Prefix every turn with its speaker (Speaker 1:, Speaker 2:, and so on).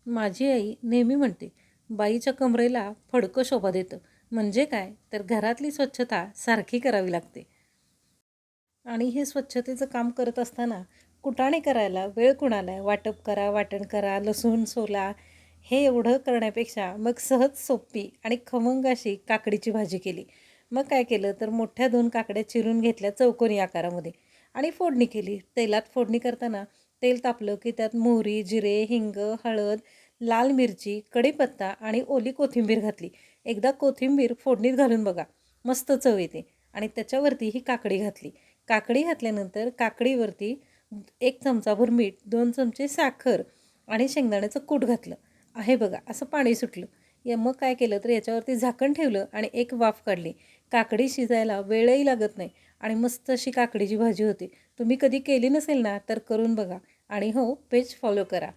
Speaker 1: माझी आई नेहमी म्हणते, बाईच्या कमरेला फडकं शोभा देतं. म्हणजे काय? तर घरातली स्वच्छता सारखी करावी लागते. आणि हे स्वच्छतेचं काम करत असताना कुटाणे करायला वेळ कुणाला आहे? वाटप करा, वाटण करा, लसूण सोला, हे एवढं करण्यापेक्षा मग सहज सोपी आणि खमंग अशी काकडीची भाजी केली. मग काय केलं तर मोठ्या 2 काकड्या चिरून घेतल्या चौकोनी आकारामध्ये आणि फोडणी केली. तेलात फोडणी करताना तेल तापलं की त्यात मोहरी, जिरे, हिंग, हळद, लाल मिरची, कढीपत्ता आणि ओली कोथिंबीर घातली. एकदा कोथिंबीर फोडणीत घालून बघा, मस्त चव येते. आणि त्याच्यावरती ही काकडी घातली. काकडी घातल्यानंतर काकडीवरती 1 चमचाभर मीठ, 2 चमचे साखर आणि शेंगदाण्याचं कूट घातलं. आहे बघा, असं पाणी सुटलं. मग काय केलं तर याच्यावरती झाकण ठेवलं आणि एक वाफ काढली. काकडी शिजायला वेळही लागत नाही आणि मस्त अशी काकडीची भाजी होते. तुम्ही कधी केली नसेल ना, तर करून बघा आणि हो, पेज फॉलो करा.